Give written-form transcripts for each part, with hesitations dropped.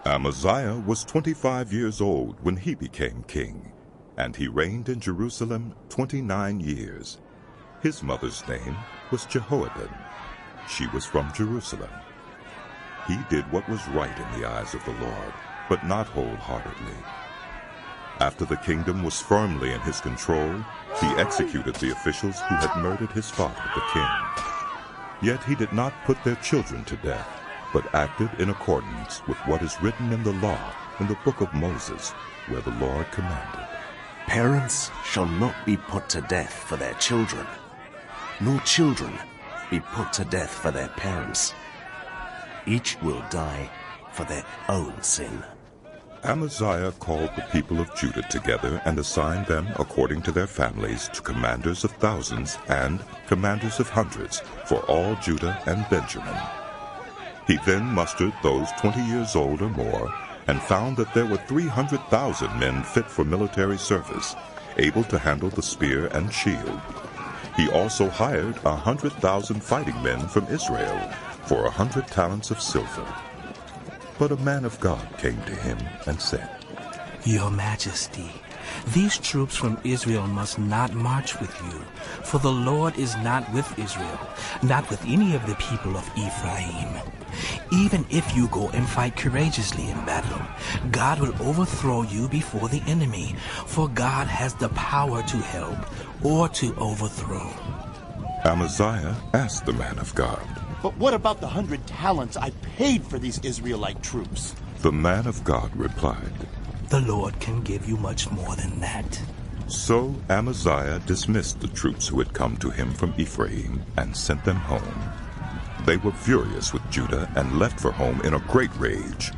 Amaziah was 25 years old when he became king, and he reigned in Jerusalem 29 years. His mother's name was Jehoaddan. She was from Jerusalem. He did what was right in the eyes of the Lord, but not wholeheartedly. After the kingdom was firmly in his control, he executed the officials who had murdered his father, the king. Yet he did not put their children to death, but acted in accordance with what is written in the law in the book of Moses, where the Lord commanded. Parents shall not be put to death for their children, nor children be put to death for their parents. Each will die for their own sin. Amaziah called the people of Judah together and assigned them according to their families to commanders of thousands and commanders of hundreds for all Judah and Benjamin. He then mustered those 20 years old or more and found that there were 300,000 men fit for military service, able to handle the spear and shield. He also hired 100,000 fighting men from Israel for 100 talents of silver. But a man of God came to him and said, Your Majesty, these troops from Israel must not march with you, for the Lord is not with Israel, not with any of the people of Ephraim. Even if you go and fight courageously in battle, God will overthrow you before the enemy, for God has the power to help or to overthrow. Amaziah asked the man of God, But what about the 100 talents I paid for these Israelite troops? The man of God replied, The Lord can give you much more than that. So Amaziah dismissed the troops who had come to him from Ephraim and sent them home. They were furious with Judah and left for home in a great rage.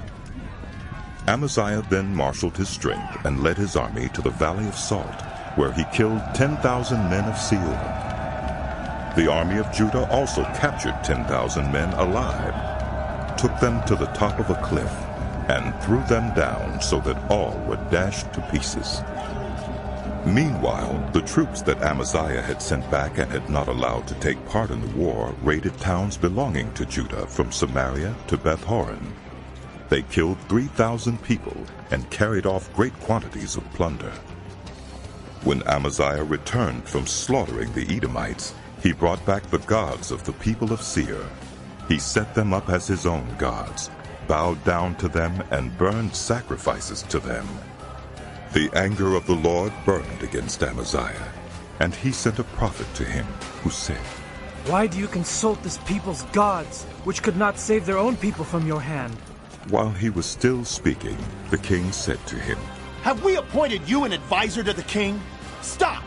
Amaziah then marshaled his strength and led his army to the Valley of Salt, where he killed 10,000 men of Seir. The army of Judah also captured 10,000 men alive, took them to the top of a cliff, and threw them down so that all were dashed to pieces. Meanwhile, the troops that Amaziah had sent back and had not allowed to take part in the war raided towns belonging to Judah from Samaria to Beth-horon. They killed 3,000 people and carried off great quantities of plunder. When Amaziah returned from slaughtering the Edomites, he brought back the gods of the people of Seir. He set them up as his own gods, bowed down to them, and burned sacrifices to them. The anger of the Lord burned against Amaziah, and he sent a prophet to him, who said, Why do you consult this people's gods, which could not save their own people from your hand? While he was still speaking, the king said to him, Have we appointed you an advisor to the king? Stop!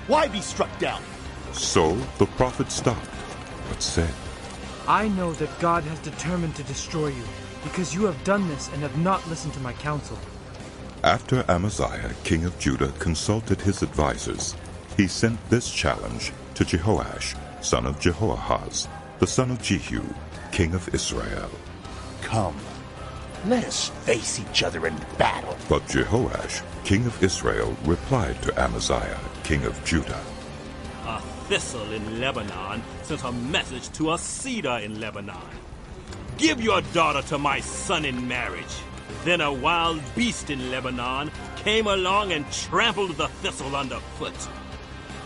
Why be struck down? So the prophet stopped, but said, I know that God has determined to destroy you, because you have done this and have not listened to my counsel. After Amaziah, king of Judah, consulted his advisers, he sent this challenge to Jehoash, son of Jehoahaz, the son of Jehu, king of Israel. Come, let us face each other in battle. But Jehoash, king of Israel, replied to Amaziah, king of Judah, A thistle in Lebanon sent a message to a cedar in Lebanon. Give your daughter to my son in marriage. Then a wild beast in Lebanon came along and trampled the thistle underfoot.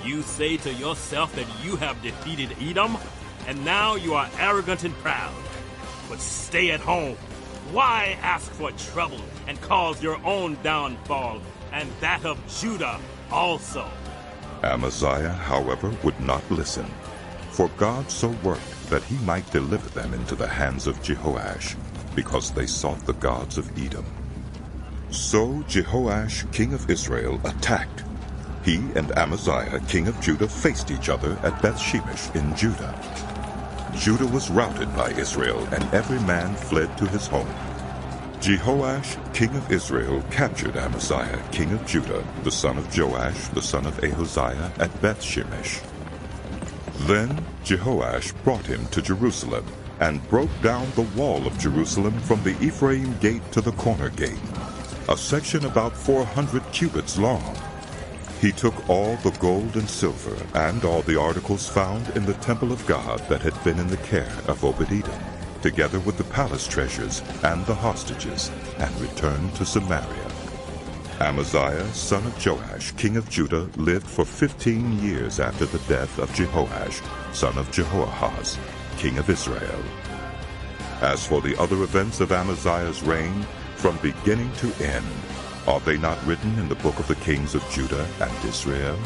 You say to yourself that you have defeated Edom, and now you are arrogant and proud. But stay at home. Why ask for trouble and cause your own downfall, and that of Judah also? Amaziah, however, would not listen, for God so worked that he might deliver them into the hands of Jehoash, because they sought the gods of Edom. So Jehoash, king of Israel, attacked. He and Amaziah, king of Judah, faced each other at Beth-shemesh in Judah. Judah was routed by Israel, and every man fled to his home. Jehoash, king of Israel, captured Amaziah, king of Judah, the son of Joash, the son of Ahaziah, at Beth-shemesh. Then Jehoash brought him to Jerusalem, and broke down the wall of Jerusalem from the Ephraim gate to the corner gate, a section about 400 cubits long. He took all the gold and silver and all the articles found in the temple of God that had been in the care of Obed-Edom, together with the palace treasures and the hostages, and returned to Samaria. Amaziah, son of Joash, king of Judah, lived for 15 years after the death of Jehoash, son of Jehoahaz, king of Israel. As for the other events of Amaziah's reign, from beginning to end, are they not written in the book of the kings of Judah and Israel?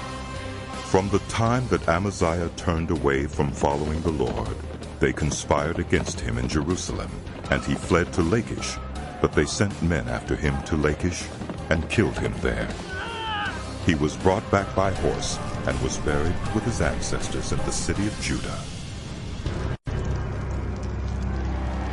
From the time that Amaziah turned away from following the Lord, they conspired against him in Jerusalem, and he fled to Lachish. But they sent men after him to Lachish and killed him there. He was brought back by horse and was buried with his ancestors in the city of Judah.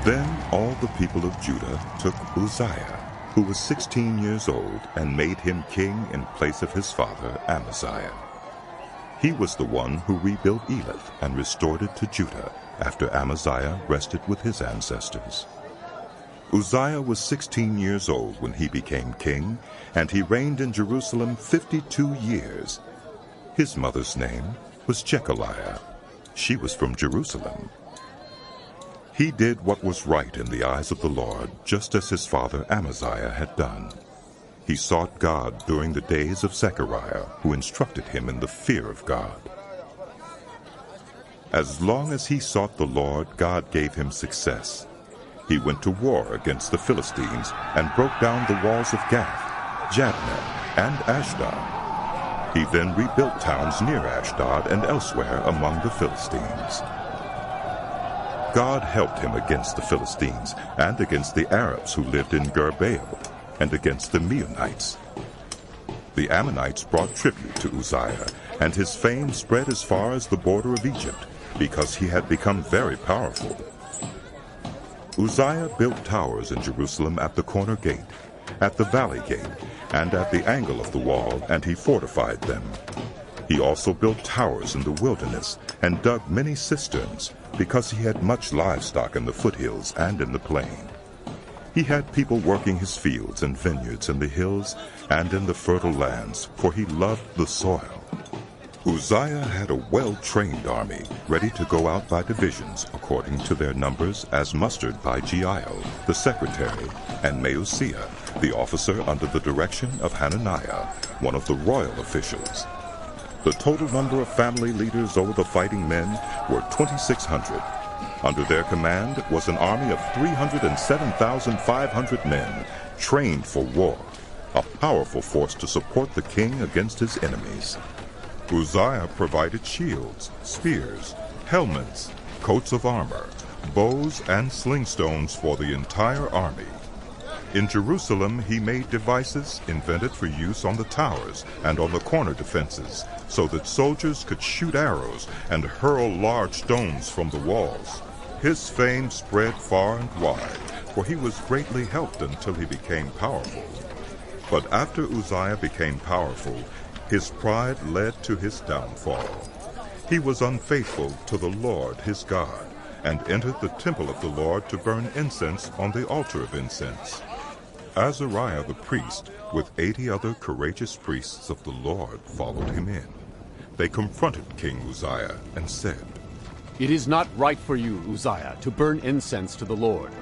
Then all the people of Judah took Uzziah, who was 16 years old, and made him king in place of his father Amaziah. He was the one who rebuilt Elath and restored it to Judah after Amaziah rested with his ancestors. Uzziah was 16 years old when he became king, and he reigned in Jerusalem 52 years. His mother's name was Jechaliah. She was from Jerusalem. He did what was right in the eyes of the Lord, just as his father Amaziah had done. He sought God during the days of Zechariah, who instructed him in the fear of God. As long as he sought the Lord, God gave him success. He went to war against the Philistines and broke down the walls of Gath, Jabneh, and Ashdod. He then rebuilt towns near Ashdod and elsewhere among the Philistines. God helped him against the Philistines and against the Arabs who lived in Gur-baal, and against the Meunites. The Ammonites brought tribute to Uzziah, and his fame spread as far as the border of Egypt, because he had become very powerful. Uzziah built towers in Jerusalem at the corner gate, at the valley gate, and at the angle of the wall, and he fortified them. He also built towers in the wilderness, and dug many cisterns, because he had much livestock in the foothills and in the plain. He had people working his fields and vineyards in the hills and in the fertile lands, for he loved the soil. Uzziah had a well-trained army, ready to go out by divisions according to their numbers, as mustered by Jeiel, the secretary, and Maaseiah, the officer under the direction of Hananiah, one of the royal officials. The total number of family leaders over the fighting men were 2,600. Under their command was an army of 307,500 men, trained for war, a powerful force to support the king against his enemies. Uzziah provided shields, spears, helmets, coats of armor, bows, and slingstones for the entire army. In Jerusalem he made devices invented for use on the towers and on the corner defenses, so that soldiers could shoot arrows and hurl large stones from the walls. His fame spread far and wide, for he was greatly helped until he became powerful. But after Uzziah became powerful, his pride led to his downfall. He was unfaithful to the Lord his God, and entered the temple of the Lord to burn incense on the altar of incense. Azariah the priest, with 80 other courageous priests of the Lord, followed him in. They confronted King Uzziah and said, "It is not right for you, Uzziah, to burn incense to the Lord.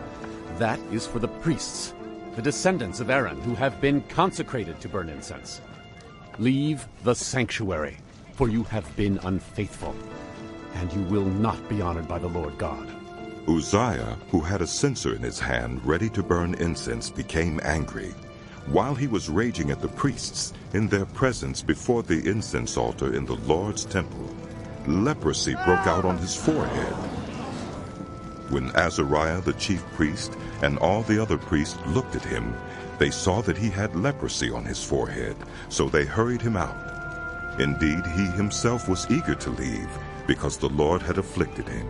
That is for the priests, the descendants of Aaron, who have been consecrated to burn incense. Leave the sanctuary, for you have been unfaithful, and you will not be honored by the Lord God." Uzziah, who had a censer in his hand ready to burn incense, became angry. While he was raging at the priests in their presence before the incense altar in the Lord's temple, leprosy broke out on his forehead. When Azariah the chief priest and all the other priests looked at him, they saw that he had leprosy on his forehead, so they hurried him out. Indeed, he himself was eager to leave, because the Lord had afflicted him.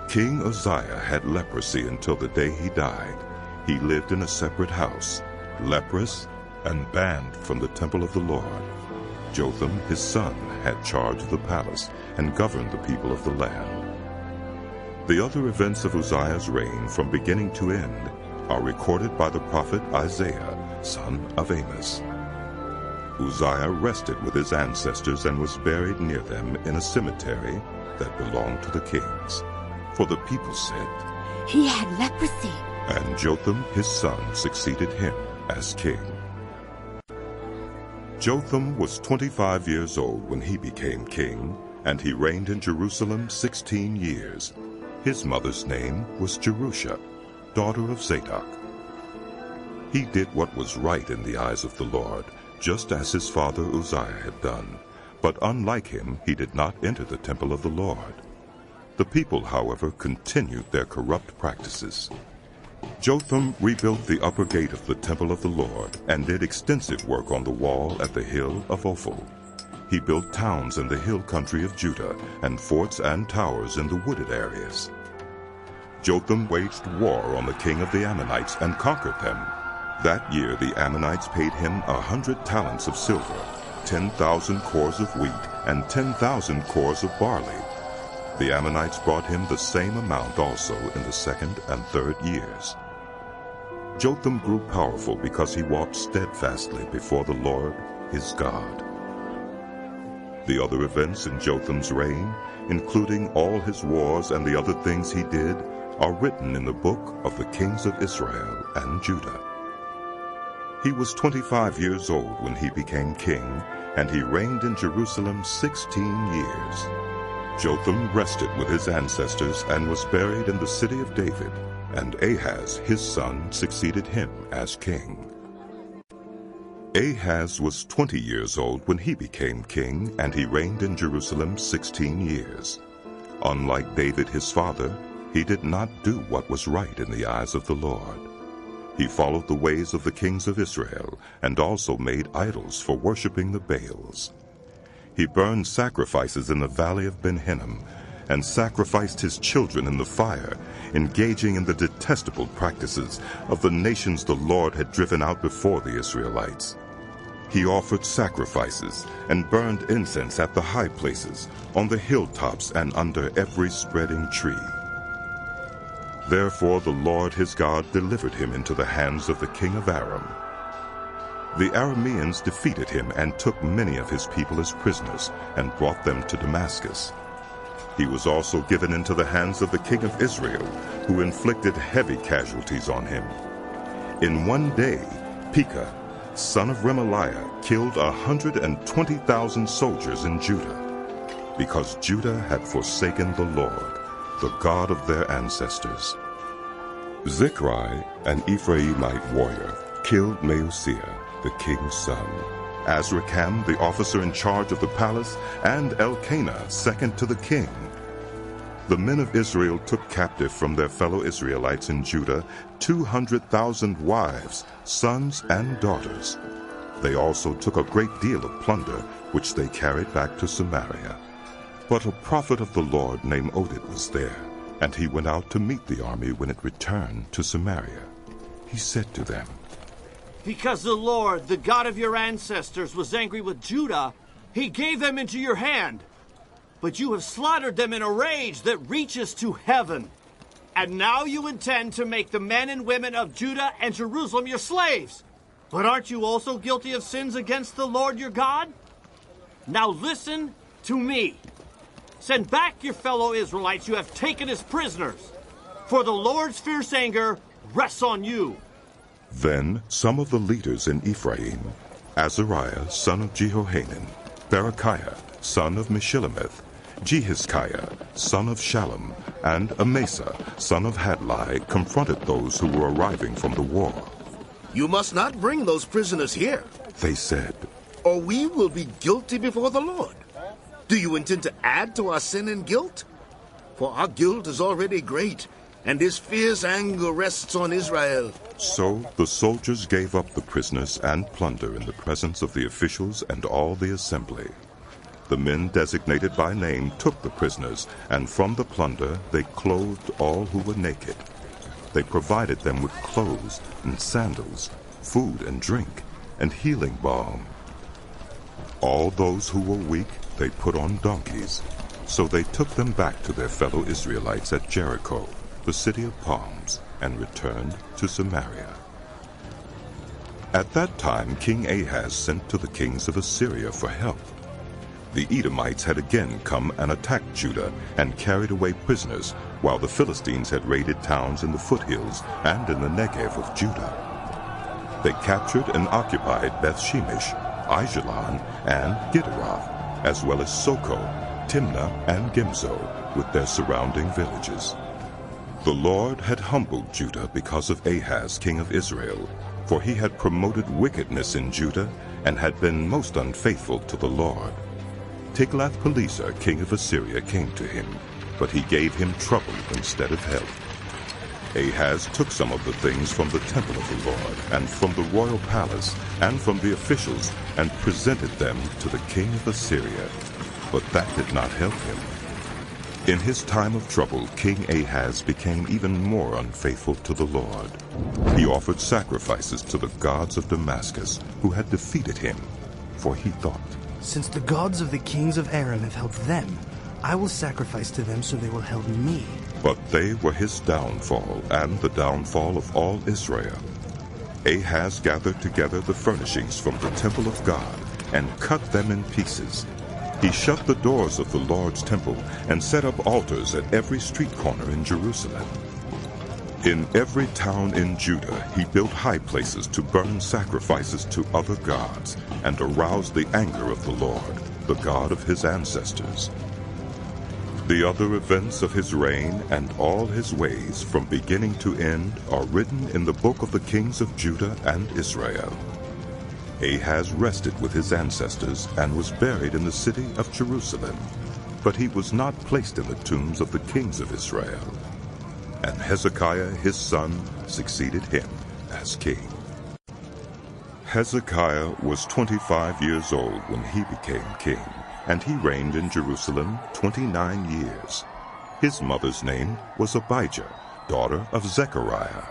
King Uzziah had leprosy until the day he died. He lived in a separate house, leprous and banned from the temple of the Lord. Jotham, his son, had charge of the palace and governed the people of the land. The other events of Uzziah's reign from beginning to end are recorded by the prophet Isaiah, son of Amos. Uzziah rested with his ancestors and was buried near them in a cemetery that belonged to the kings. for the people said, "He had leprosy." And Jotham his son succeeded him as king. Jotham was 25 years old when he became king, and he reigned in Jerusalem 16 years. His mother's name was Jerusha, daughter of Zadok. He did what was right in the eyes of the Lord, just as his father Uzziah had done. But unlike him, he did not enter the temple of the Lord. The people, however, continued their corrupt practices. Jotham rebuilt the upper gate of the temple of the Lord and did extensive work on the wall at the hill of Ophel. He built towns in the hill country of Judah and forts and towers in the wooded areas. Jotham waged war on the king of the Ammonites and conquered them. That year the Ammonites paid him 100 talents of silver, 10,000 cores of wheat, and 10,000 cores of barley. The Ammonites brought him the same amount also in the second and third years. Jotham grew powerful because he walked steadfastly before the Lord his God. The other events in Jotham's reign, including all his wars and the other things he did, are written in the book of the kings of Israel and Judah. He was 25 years old when he became king, and he reigned in Jerusalem 16 years. Jotham rested with his ancestors and was buried in the city of David, and Ahaz his son succeeded him as king. Ahaz was 20 years old when he became king, and he reigned in Jerusalem 16 years. Unlike David his father, he did not do what was right in the eyes of the Lord. He followed the ways of the kings of Israel, and also made idols for worshiping the Baals. He burned sacrifices in the valley of Ben-Hinnom, and sacrificed his children in the fire, engaging in the detestable practices of the nations the Lord had driven out before the Israelites. He offered sacrifices and burned incense at the high places, on the hilltops and under every spreading tree. Therefore the Lord his God delivered him into the hands of the king of Aram. The Arameans defeated him and took many of his people as prisoners and brought them to Damascus. He was also given into the hands of the king of Israel, who inflicted heavy casualties on him. In one day, Pekah, son of Remaliah, killed 120,000 soldiers in Judah, because Judah had forsaken the Lord, the God of their ancestors. Zichri, an Ephraimite warrior, killed Maaseiah, the king's son, Azrikam, the officer in charge of the palace, and Elkanah, second to the king. The men of Israel took captive from their fellow Israelites in Judah 200,000 wives, sons, and daughters. They also took a great deal of plunder, which they carried back to Samaria. But a prophet of the Lord named Oded was there, and he went out to meet the army when it returned to Samaria. He said to them, "Because the Lord, the God of your ancestors, was angry with Judah, he gave them into your hand. But you have slaughtered them in a rage that reaches to heaven. And now you intend to make the men and women of Judah and Jerusalem your slaves. But aren't you also guilty of sins against the Lord your God? Now listen to me. Send back your fellow Israelites you have taken as prisoners, for the Lord's fierce anger rests on you." Then some of the leaders in Ephraim, Azariah, son of Jehohanan, Berechiah, son of Meshillemeth, Jehizkiah, son of Shallum, and Amasa, son of Hadlai, confronted those who were arriving from the war. "You must not bring those prisoners here," they said, "or we will be guilty before the Lord. Do you intend to add to our sin and guilt? For our guilt is already great, and his fierce anger rests on Israel." So the soldiers gave up the prisoners and plunder in the presence of the officials and all the assembly. The men designated by name took the prisoners, and from the plunder they clothed all who were naked. They provided them with clothes and sandals, food and drink, and healing balm. All those who were weak they put on donkeys. So they took them back to their fellow Israelites at Jericho, the city of palms, and returned to Samaria. At that time King Ahaz sent to the kings of Assyria for help. the Edomites had again come and attacked Judah and carried away prisoners, while the Philistines had raided towns in the foothills and in the Negev of Judah. They captured and occupied Beth-Shemesh, Aijalon, and Gederoth, as well as Soko, Timnah, and Gimzo, with their surrounding villages. The Lord had humbled Judah because of Ahaz, king of Israel, for he had promoted wickedness in Judah and had been most unfaithful to the Lord. Tiglath-Pileser, king of Assyria, came to him, but he gave him trouble instead of help. Ahaz took some of the things from the temple of the Lord, and from the royal palace, and from the officials, and presented them to the king of Assyria. But that did not help him. In his time of trouble, King Ahaz became even more unfaithful to the Lord. He offered sacrifices to the gods of Damascus, who had defeated him, for he thought, "Since the gods of the kings of Aram have helped them, I will sacrifice to them so they will help me." But they were his downfall, and the downfall of all Israel. Ahaz gathered together the furnishings from the temple of God, and cut them in pieces. He shut the doors of the Lord's temple, and set up altars at every street corner in Jerusalem. In every town in Judah he built high places to burn sacrifices to other gods, and aroused the anger of the Lord, the God of his ancestors. The other events of his reign and all his ways from beginning to end are written in the book of the kings of Judah and Israel. Ahaz rested with his ancestors and was buried in the city of Jerusalem, but he was not placed in the tombs of the kings of Israel. And Hezekiah his son succeeded him as king. Hezekiah was 25 years old when he became king, and he reigned in Jerusalem 29 years. His mother's name was Abijah, daughter of Zechariah.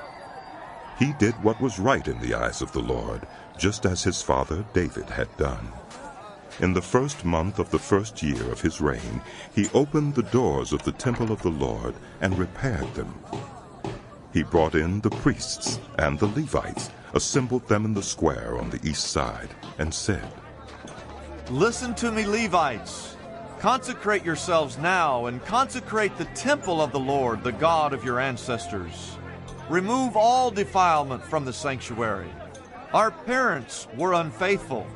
He did what was right in the eyes of the Lord, just as his father David had done. In the first month of the first year of his reign, he opened the doors of the temple of the Lord and repaired them. He brought in the priests and the Levites, assembled them in the square on the east side, and said, "Listen to me, Levites. Consecrate yourselves now and consecrate the temple of the Lord, the God of your ancestors. Remove all defilement from the sanctuary. Our parents were unfaithful.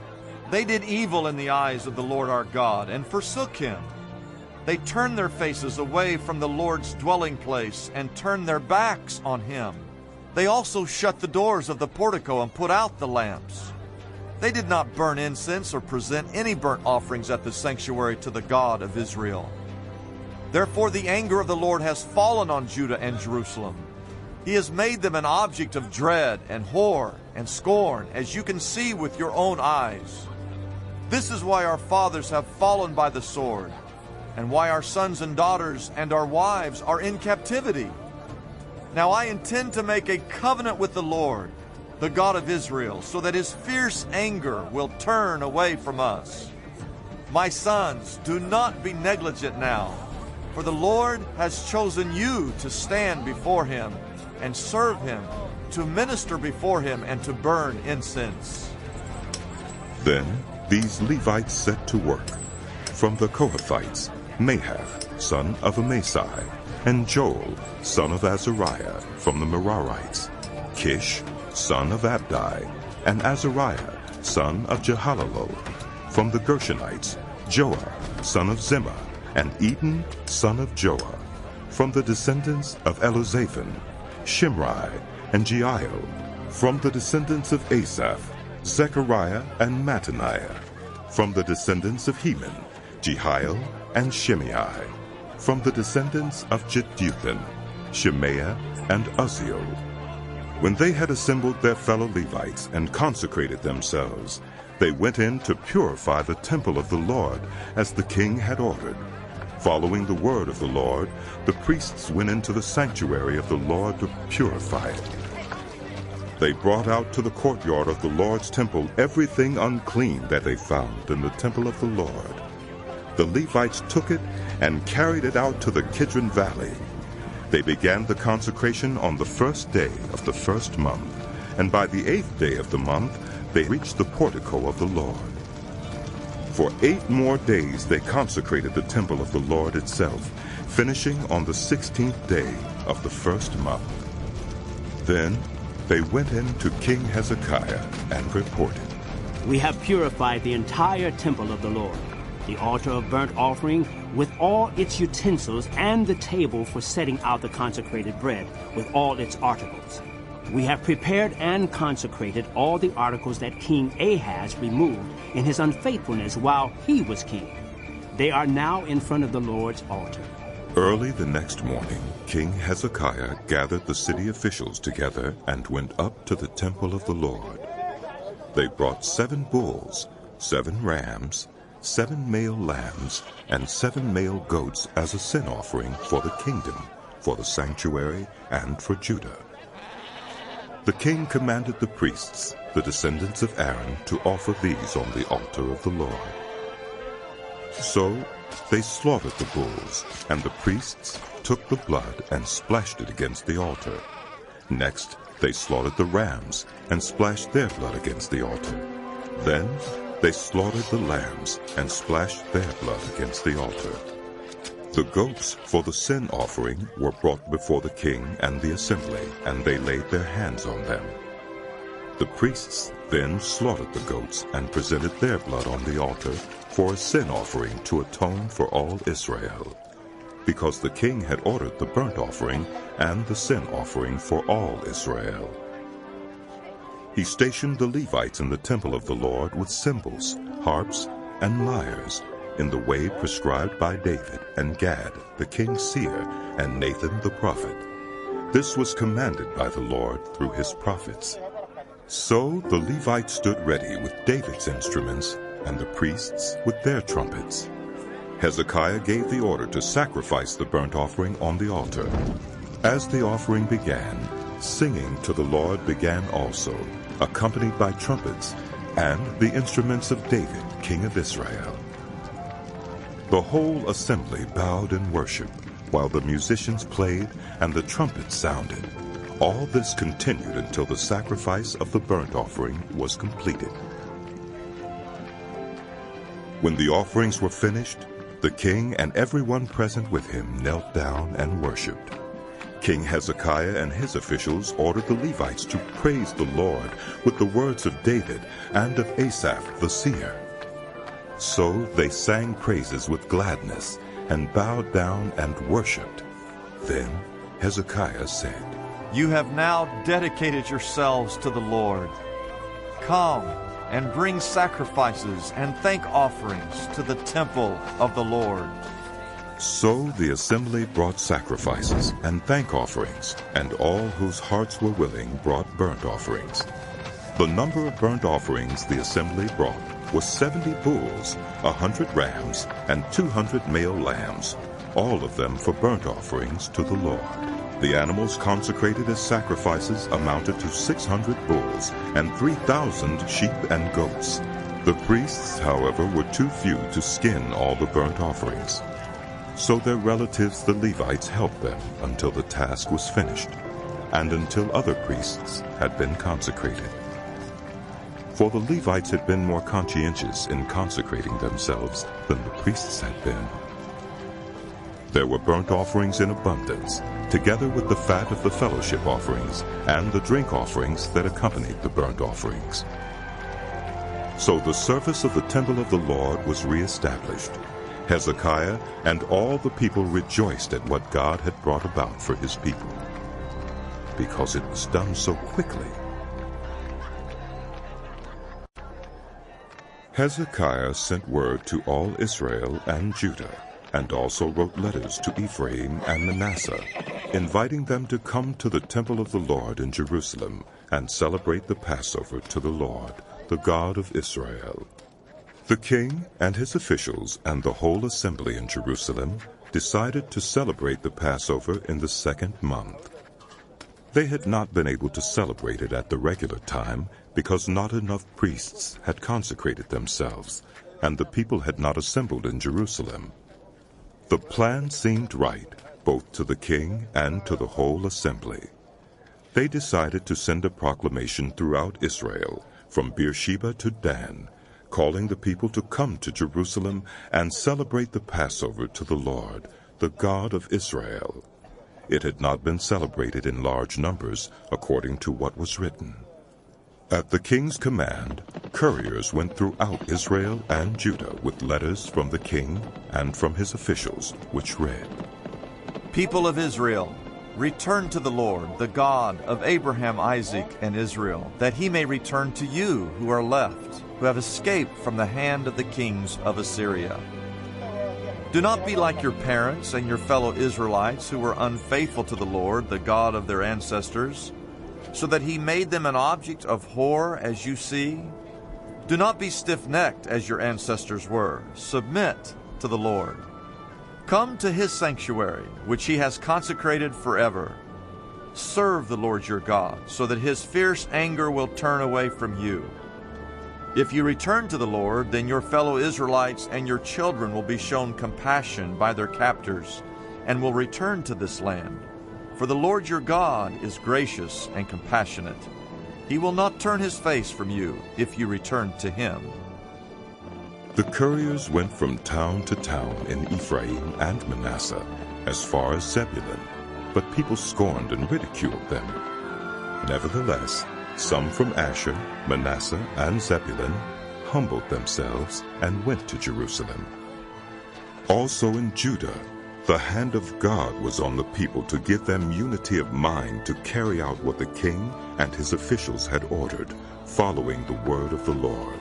They did evil in the eyes of the Lord our God and forsook him. They turned their faces away from the Lord's dwelling place and turned their backs on him. They also shut the doors of the portico and put out the lamps. They did not burn incense or present any burnt offerings at the sanctuary to the God of Israel. Therefore the anger of the Lord has fallen on Judah and Jerusalem. He has made them an object of dread and horror and scorn, as you can see with your own eyes. This is why our fathers have fallen by the sword, and why our sons and daughters and our wives are in captivity. Now I intend to make a covenant with the Lord, the God of Israel, so that his fierce anger will turn away from us. My sons, do not be negligent now, for the Lord has chosen you to stand before him and serve him, to minister before him, and to burn incense." Then these Levites set to work. From the Kohathites, Mahath, son of Amasai, and Joel, son of Azariah, from the Merarites, Kish, son of Abdi, and Azariah, son of Jehalalel. From the Gershonites, Joah, son of Zimmah, and Eden, son of Joah. From the descendants of Elizaphan, Shimri, and Jeiel. From the descendants of Asaph, Zechariah and Mattaniah. From the descendants of Heman, Jehiel and Shimei. From the descendants of Jeduthun, Shemaiah and Uzziel. When they had assembled their fellow Levites and consecrated themselves, they went in to purify the temple of the Lord, as the king had ordered. Following the word of the Lord, the priests went into the sanctuary of the Lord to purify it. They brought out to the courtyard of the Lord's temple everything unclean that they found in the temple of the Lord. The Levites took it and carried it out to the Kidron Valley. They began the consecration on the first day of the first month, and by the 8th day of the month they reached the portico of the Lord. For 8 more days they consecrated the temple of the Lord itself, finishing on the 16th day of the first month. Then they went in to King Hezekiah and reported, "We have purified the entire temple of the Lord, the altar of burnt offering with all its utensils, and the table for setting out the consecrated bread with all its articles. We have prepared and consecrated all the articles that King Ahaz removed in his unfaithfulness while he was king. They are now in front of the Lord's altar." Early the next morning, King Hezekiah gathered the city officials together and went up to the temple of the Lord. They brought 7 bulls, 7 rams, 7 male lambs, and 7 male goats as a sin offering for the kingdom, for the sanctuary, and for Judah. The king commanded the priests, the descendants of Aaron, to offer these on the altar of the Lord. So they slaughtered the bulls, and the priests took the blood and splashed it against the altar. Next, they slaughtered the rams and splashed their blood against the altar. Then they slaughtered the lambs and splashed their blood against the altar. The goats for the sin offering were brought before the king and the assembly, and they laid their hands on them. The priests then slaughtered the goats and presented their blood on the altar for a sin offering to atone for all Israel, because the king had ordered the burnt offering and the sin offering for all Israel. He stationed the Levites in the temple of the Lord with cymbals, harps, and lyres, in the way prescribed by David and Gad, the king's seer, and Nathan the prophet. This was commanded by the Lord through his prophets. So the Levites stood ready with David's instruments, and the priests with their trumpets. Hezekiah gave the order to sacrifice the burnt offering on the altar. As the offering began, singing to the Lord began also, accompanied by trumpets, and the instruments of David, king of Israel. The whole assembly bowed in worship, while the musicians played and the trumpets sounded. All this continued until the sacrifice of the burnt offering was completed. When the offerings were finished, the king and everyone present with him knelt down and worshipped. King Hezekiah and his officials ordered the Levites to praise the Lord with the words of David and of Asaph the seer. So they sang praises with gladness and bowed down and worshipped. Then Hezekiah said, "You have now dedicated yourselves to the Lord. Come and bring sacrifices and thank offerings to the temple of the Lord." So the assembly brought sacrifices and thank offerings, and all whose hearts were willing brought burnt offerings. The number of burnt offerings the assembly brought was 70 bulls, 100 rams, and 200 male lambs, all of them for burnt offerings to the Lord. The animals consecrated as sacrifices amounted to 600 bulls and 3,000 sheep and goats. The priests, however, were too few to skin all the burnt offerings. So their relatives, the Levites, helped them until the task was finished, and until other priests had been consecrated. For the Levites had been more conscientious in consecrating themselves than the priests had been. There were burnt offerings in abundance, together with the fat of the fellowship offerings and the drink offerings that accompanied the burnt offerings. So the service of the temple of the Lord was reestablished. Hezekiah and all the people rejoiced at what God had brought about for his people, because it was done so quickly. Hezekiah sent word to all Israel and Judah, and also wrote letters to Ephraim and Manasseh, inviting them to come to the temple of the Lord in Jerusalem and celebrate the Passover to the Lord, the God of Israel. The king and his officials and the whole assembly in Jerusalem decided to celebrate the Passover in the 2nd month. They had not been able to celebrate it at the regular time because not enough priests had consecrated themselves, and the people had not assembled in Jerusalem. The plan seemed right, both to the king and to the whole assembly. They decided to send a proclamation throughout Israel, from Beersheba to Dan, calling the people to come to Jerusalem and celebrate the Passover to the Lord, the God of Israel. It had not been celebrated in large numbers, according to what was written. At the king's command, couriers went throughout Israel and Judah with letters from the king and from his officials, which read, People of Israel, return to the Lord, the God of Abraham, Isaac, and Israel, that he may return to you who are left, who have escaped from the hand of the kings of Assyria. Do not be like your parents and your fellow Israelites who were unfaithful to the Lord, the God of their ancestors, so that he made them an object of horror as you see. Do not be stiff-necked as your ancestors were. Submit to the Lord. Come to his sanctuary, which he has consecrated forever. Serve the Lord your God, so that his fierce anger will turn away from you. If you return to the Lord, then your fellow Israelites and your children will be shown compassion by their captors, and will return to this land. For the Lord your God is gracious and compassionate. He will not turn his face from you if you return to him. The couriers went from town to town in Ephraim and Manasseh, as far as Zebulun, but people scorned and ridiculed them. Nevertheless, some from Asher, Manasseh, and Zebulun humbled themselves and went to Jerusalem. Also in Judah, the hand of God was on the people to give them unity of mind to carry out what the king and his officials had ordered, following the word of the Lord.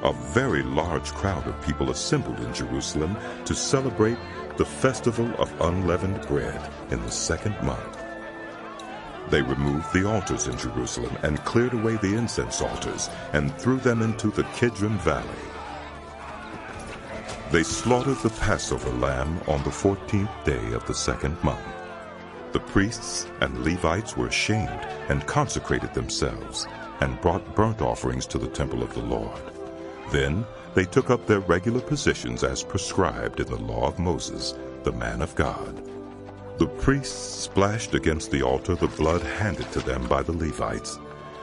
A very large crowd of people assembled in Jerusalem to celebrate the festival of unleavened bread in the 2nd month. They removed the altars in Jerusalem and cleared away the incense altars and threw them into the Kidron Valley. They slaughtered the Passover lamb on the 14th day of the 2nd month. The priests and Levites were ashamed and consecrated themselves and brought burnt offerings to the temple of the Lord. Then they took up their regular positions as prescribed in the law of Moses, the man of God. The priests splashed against the altar the blood handed to them by the Levites.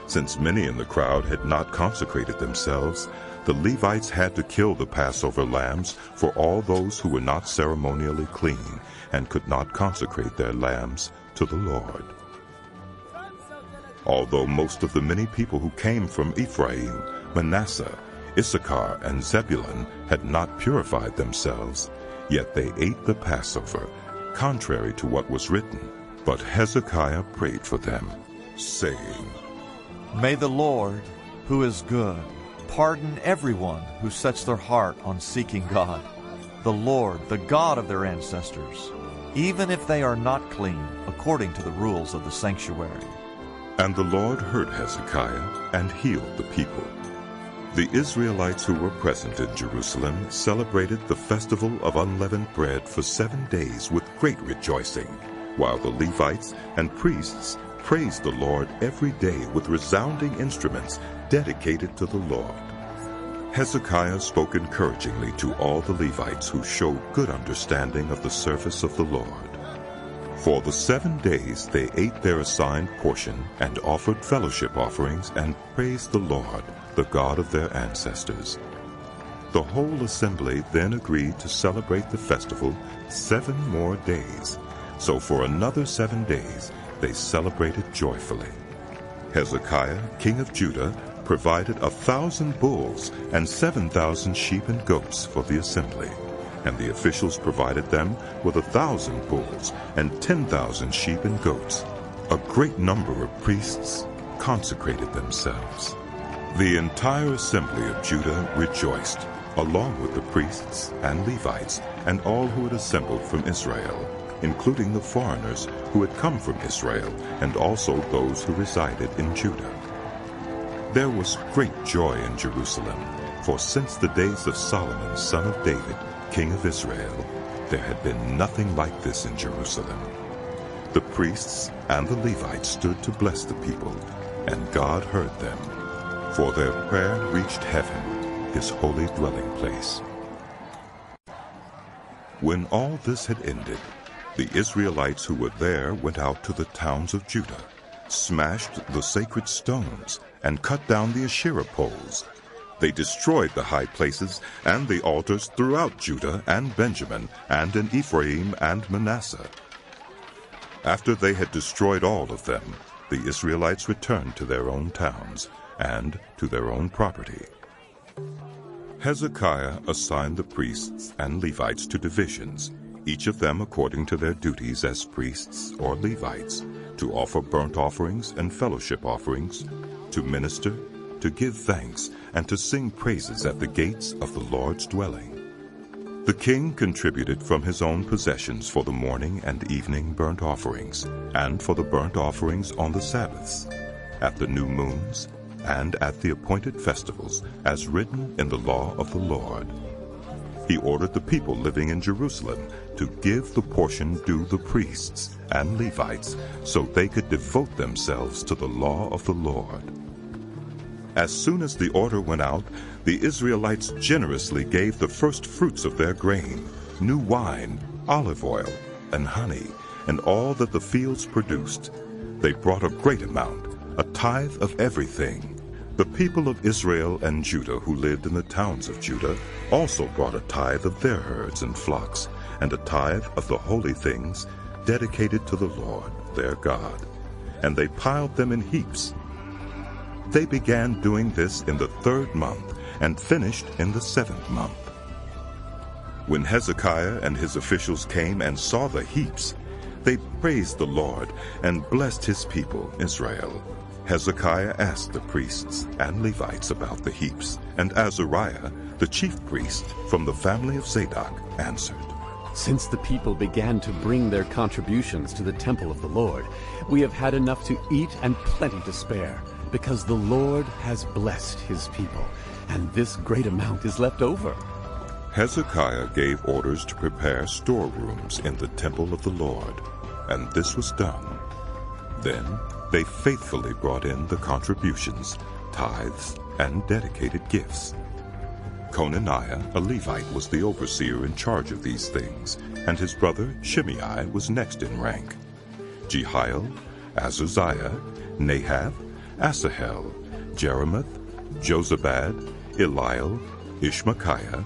Since many in the crowd had not consecrated themselves, the Levites had to kill the Passover lambs for all those who were not ceremonially clean and could not consecrate their lambs to the Lord. Although most of the many people who came from Ephraim, Manasseh, Issachar, and Zebulun had not purified themselves, yet they ate the Passover, contrary to what was written. But Hezekiah prayed for them, saying, May the Lord, who is good, pardon everyone who sets their heart on seeking God, the Lord, the God of their ancestors, even if they are not clean according to the rules of the sanctuary. And the Lord heard Hezekiah and healed the people. The Israelites who were present in Jerusalem celebrated the festival of unleavened bread for 7 days with great rejoicing, while the Levites and priests praised the Lord every day with resounding instruments dedicated to the Lord. Hezekiah spoke encouragingly to all the Levites who showed good understanding of the service of the Lord. For the 7 days they ate their assigned portion and offered fellowship offerings and praised the Lord, the God of their ancestors. The whole assembly then agreed to celebrate the festival 7 more days. So for another 7 days they celebrated joyfully. Hezekiah, king of Judah, provided 1,000 bulls and 7,000 sheep and goats for the assembly, and the officials provided them with 1,000 bulls and 10,000 sheep and goats. A great number of priests consecrated themselves. The entire assembly of Judah rejoiced, along with the priests and Levites and all who had assembled from Israel, including the foreigners who had come from Israel and also those who resided in Judah. There was great joy in Jerusalem, for since the days of Solomon, son of David, king of Israel, there had been nothing like this in Jerusalem. The priests and the Levites stood to bless the people, and God heard them, for their prayer reached heaven, his holy dwelling place. When all this had ended, the Israelites who were there went out to the towns of Judah, smashed the sacred stones, and cut down the Asherah poles. They destroyed the high places and the altars throughout Judah and Benjamin, and in Ephraim and Manasseh. After they had destroyed all of them, the Israelites returned to their own towns and to their own property. Hezekiah assigned the priests and Levites to divisions, each of them according to their duties as priests or Levites, to offer burnt offerings and fellowship offerings, to minister, to give thanks, and to sing praises at the gates of the Lord's dwelling. The king contributed from his own possessions for the morning and evening burnt offerings, and for the burnt offerings on the Sabbaths, at the new moons, and at the appointed festivals, as written in the law of the Lord. He ordered the people living in Jerusalem to give the portion due the priests and Levites, so they could devote themselves to the law of the Lord. As soon as the order went out, the Israelites generously gave the first fruits of their grain, new wine, olive oil, and honey, and all that the fields produced. They brought a great amount, a tithe of everything. The people of Israel and Judah who lived in the towns of Judah also brought a tithe of their herds and flocks, and a tithe of the holy things dedicated to the Lord their God. And they piled them in heaps. They began doing this in the 3rd month and finished in the 7th month. When Hezekiah and his officials came and saw the heaps, they praised the Lord and blessed his people, Israel. Hezekiah asked the priests and Levites about the heaps, and Azariah, the chief priest from the family of Zadok, answered, Since the people began to bring their contributions to the temple of the Lord, we have had enough to eat and plenty to spare, because the Lord has blessed his people, and this great amount is left over. Hezekiah gave orders to prepare storerooms in the temple of the Lord, and this was done. Then they faithfully brought in the contributions, tithes, and dedicated gifts. Conaniah, a Levite, was the overseer in charge of these things, and his brother Shimei was next in rank. Jehiel, Azaziah, Nahath, Asahel, Jeremoth, Jozabad, Eliel, Ishmachiah,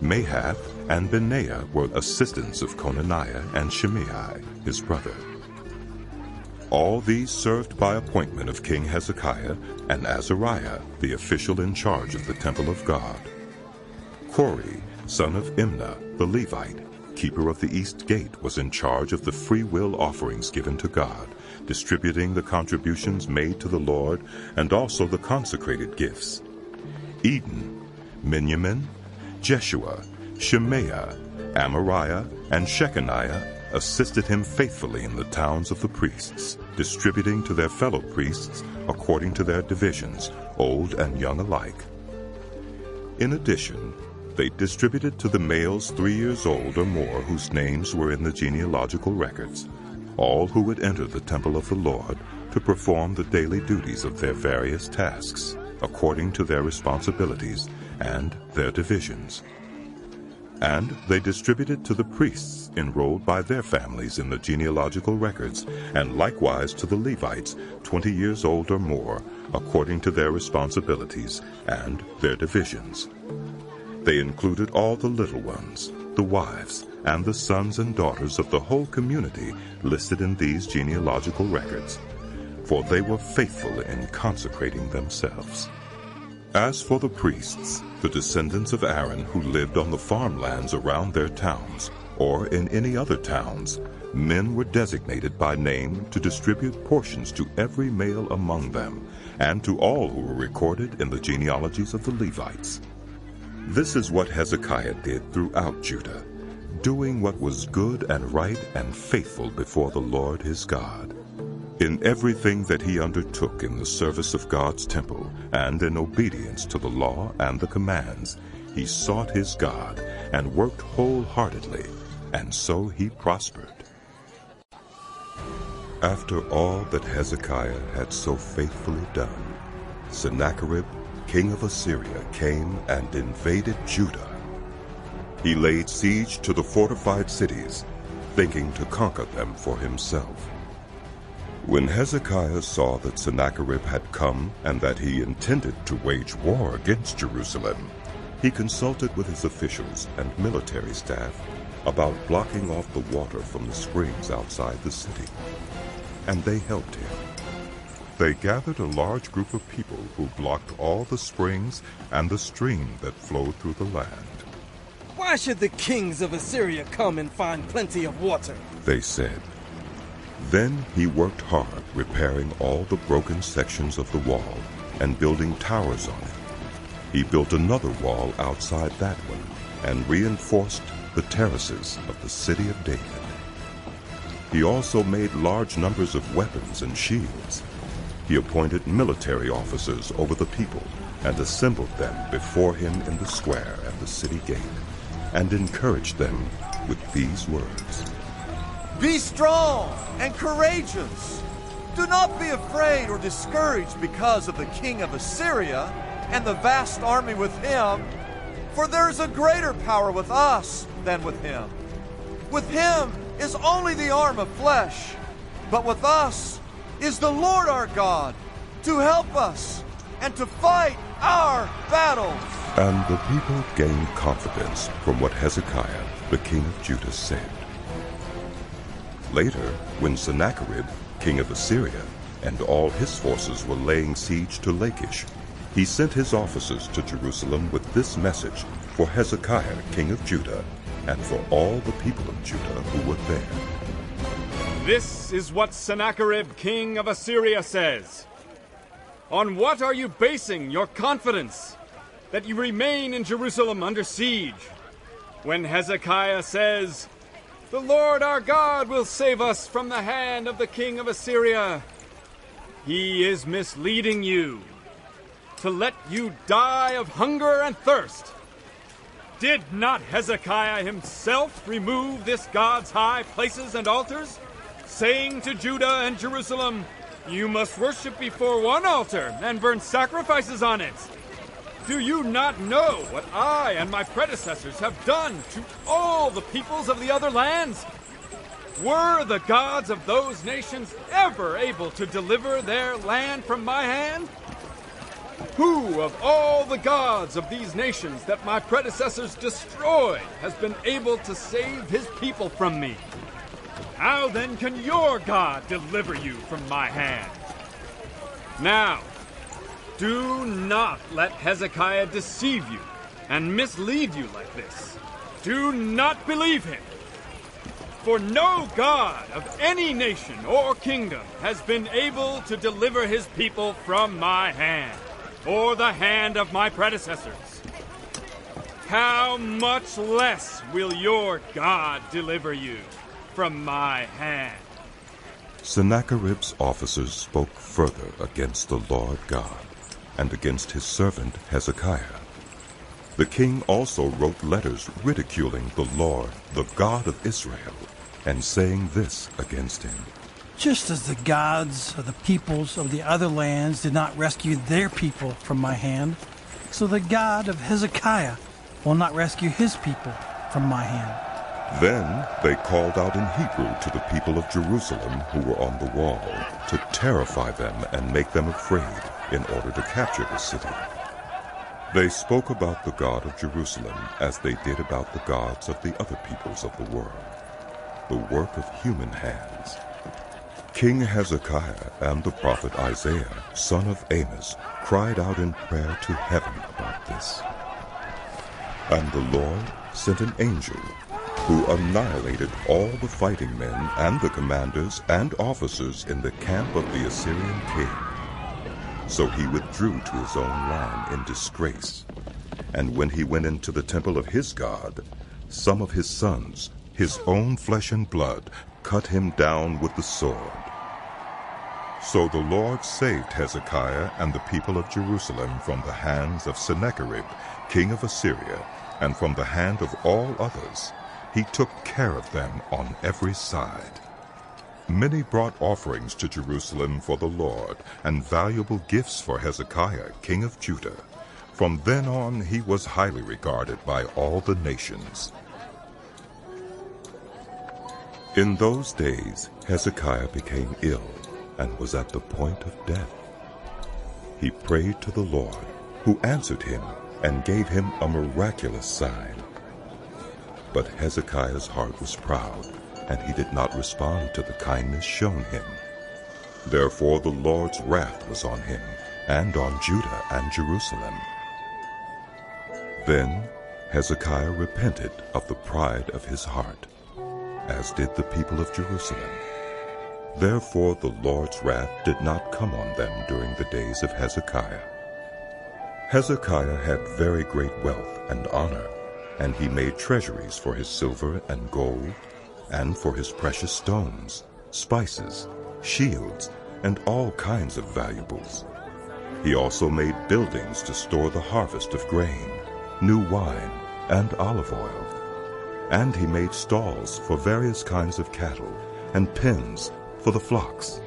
Mahath, and Benaiah were assistants of Conaniah and Shimei, his brother. All these served by appointment of King Hezekiah, and Azariah, the official in charge of the temple of God. Kori, son of Imnah, the Levite, keeper of the east gate, was in charge of the free will offerings given to God, distributing the contributions made to the Lord, and also the consecrated gifts. Eden, Miniamin, Jeshua, Shemaiah, Amariah, and Shechaniah assisted him faithfully in the towns of the priests, distributing to their fellow priests according to their divisions, old and young alike. In addition, they distributed to the males 3 years old or more whose names were in the genealogical records, all who would enter the temple of the Lord to perform the daily duties of their various tasks, according to their responsibilities and their divisions. And they distributed to the priests enrolled by their families in the genealogical records, and likewise to the Levites 20 years old or more, according to their responsibilities and their divisions. They included all the little ones, the wives, and the sons and daughters of the whole community listed in these genealogical records, for they were faithful in consecrating themselves. As for the priests, the descendants of Aaron who lived on the farmlands around their towns, or in any other towns, men were designated by name to distribute portions to every male among them, and to all who were recorded in the genealogies of the Levites. This is what Hezekiah did throughout Judah, doing what was good and right and faithful before the Lord his God. In everything that he undertook in the service of God's temple, and in obedience to the law and the commands, he sought his God and worked wholeheartedly, and so he prospered. After all that Hezekiah had so faithfully done, Sennacherib, king of Assyria, came and invaded Judah. He laid siege to the fortified cities, thinking to conquer them for himself. When Hezekiah saw that Sennacherib had come and that he intended to wage war against Jerusalem, he consulted with his officials and military staff about blocking off the water from the springs outside the city. And they helped him. They gathered a large group of people who blocked all the springs and the stream that flowed through the land. Why should the kings of Assyria come and find plenty of water? They said. Then he worked hard repairing all the broken sections of the wall and building towers on it. He built another wall outside that one and reinforced the terraces of the city of David. He also made large numbers of weapons and shields. He appointed military officers over the people and assembled them before him in the square at the city gate and encouraged them with these words. Be strong and courageous. Do not be afraid or discouraged because of the king of Assyria and the vast army with him, for there is a greater power with us than with him. With him is only the arm of flesh, but with us is the Lord our God to help us and to fight our battles. And the people gained confidence from what Hezekiah, the king of Judah, said. Later, when Sennacherib, king of Assyria, and all his forces were laying siege to Lachish, he sent his officers to Jerusalem with this message for Hezekiah, king of Judah, and for all the people of Judah who were there. This is what Sennacherib, king of Assyria, says. On what are you basing your confidence that you remain in Jerusalem under siege? When Hezekiah says, the Lord our God will save us from the hand of the king of Assyria, he is misleading you to let you die of hunger and thirst. Did not Hezekiah himself remove this God's high places and altars, saying to Judah and Jerusalem, you must worship before one altar and burn sacrifices on it? Do you not know what I and my predecessors have done to all the peoples of the other lands? Were the gods of those nations ever able to deliver their land from my hand? Who of all the gods of these nations that my predecessors destroyed has been able to save his people from me? How then can your God deliver you from my hand? Now, do not let Hezekiah deceive you and mislead you like this. Do not believe him. For no God of any nation or kingdom has been able to deliver his people from my hand, or the hand of my predecessors. How much less will your God deliver you from my hand? Sennacherib's officers spoke further against the Lord God and against his servant Hezekiah. The king also wrote letters ridiculing the Lord, the God of Israel, and saying this against him. Just as the gods of the peoples of the other lands did not rescue their people from my hand, so the God of Hezekiah will not rescue his people from my hand. Then they called out in Hebrew to the people of Jerusalem who were on the wall to terrify them and make them afraid in order to capture the city. They spoke about the God of Jerusalem as they did about the gods of the other peoples of the world, the work of human hands. King Hezekiah and the prophet Isaiah, son of Amos, cried out in prayer to heaven about this. And the Lord sent an angel who annihilated all the fighting men and the commanders and officers in the camp of the Assyrian king. So he withdrew to his own land in disgrace. And when he went into the temple of his God, some of his sons, his own flesh and blood, cut him down with the sword. So the Lord saved Hezekiah and the people of Jerusalem from the hands of Sennacherib, king of Assyria, and from the hand of all others. He took care of them on every side. Many brought offerings to Jerusalem for the Lord, and valuable gifts for Hezekiah, king of Judah. From then on he was highly regarded by all the nations. In those days Hezekiah became ill, and was at the point of death. He prayed to the Lord, who answered him and gave him a miraculous sign. But Hezekiah's heart was proud, and he did not respond to the kindness shown him. Therefore the Lord's wrath was on him, and on Judah and Jerusalem. Then Hezekiah repented of the pride of his heart, as did the people of Jerusalem. Therefore the Lord's wrath did not come on them during the days of Hezekiah. Hezekiah had very great wealth and honor, and he made treasuries for his silver and gold, and for his precious stones, spices, shields, and all kinds of valuables. He also made buildings to store the harvest of grain, new wine, and olive oil. And he made stalls for various kinds of cattle, and pens for the flocks.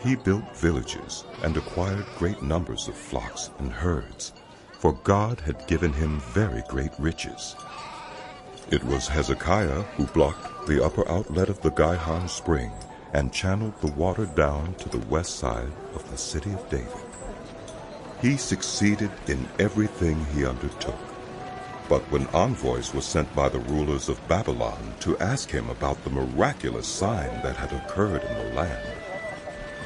He built villages and acquired great numbers of flocks and herds, for God had given him very great riches. It was Hezekiah who blocked the upper outlet of the Gihon spring and channeled the water down to the west side of the city of David. He succeeded in everything he undertook. But when envoys were sent by the rulers of Babylon to ask him about the miraculous sign that had occurred in the land,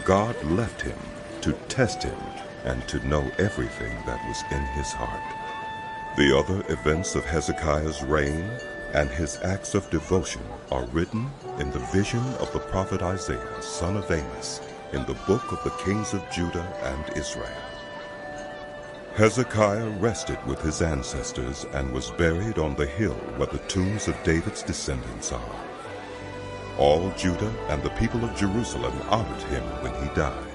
God left him to test him and to know everything that was in his heart. The other events of Hezekiah's reign and his acts of devotion are written in the vision of the prophet Isaiah, son of Amos, in the book of the kings of Judah and Israel. Hezekiah rested with his ancestors and was buried on the hill where the tombs of David's descendants are. All Judah and the people of Jerusalem honored him when he died,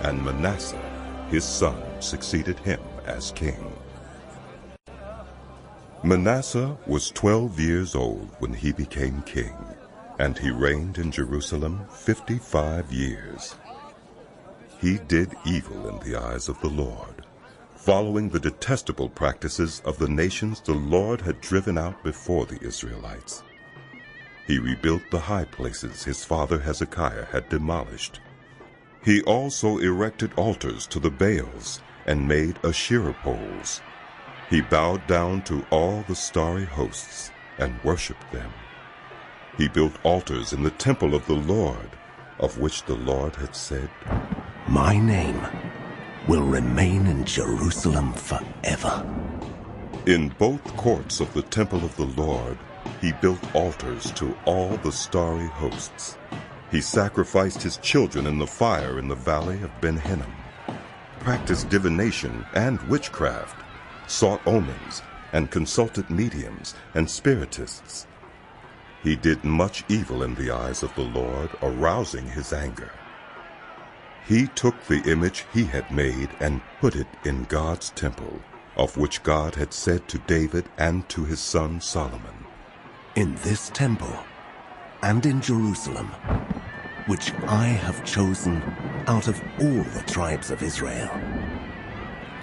and Manasseh, his son, succeeded him as king. Manasseh was 12 years old when he became king, and he reigned in Jerusalem 55 years. He did evil in the eyes of the Lord, following the detestable practices of the nations the Lord had driven out before the Israelites. He rebuilt the high places his father Hezekiah had demolished. He also erected altars to the Baals and made Asherah poles. He bowed down to all the starry hosts and worshipped them. He built altars in the temple of the Lord, of which the Lord had said, "My name will remain in Jerusalem forever." In both courts of the temple of the Lord, he built altars to all the starry hosts. He sacrificed his children in the fire in the valley of Ben-Hinnom, practiced divination and witchcraft, sought omens, and consulted mediums and spiritists. He did much evil in the eyes of the Lord, arousing his anger. He took the image he had made and put it in God's temple, of which God had said to David and to his son Solomon, "In this temple and in Jerusalem, which I have chosen out of all the tribes of Israel,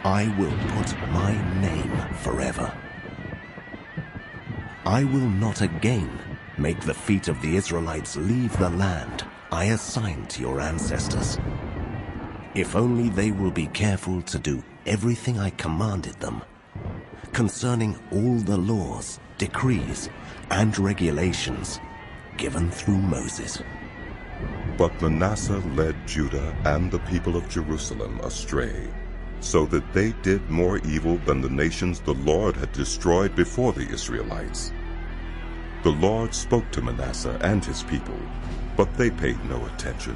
I will put my name forever. I will not again make the feet of the Israelites leave the land I assigned to your ancestors, if only they will be careful to do everything I commanded them concerning all the laws, decrees, and regulations given through Moses." But Manasseh led Judah and the people of Jerusalem astray, so that they did more evil than the nations the Lord had destroyed before the Israelites. The Lord spoke to Manasseh and his people, but they paid no attention.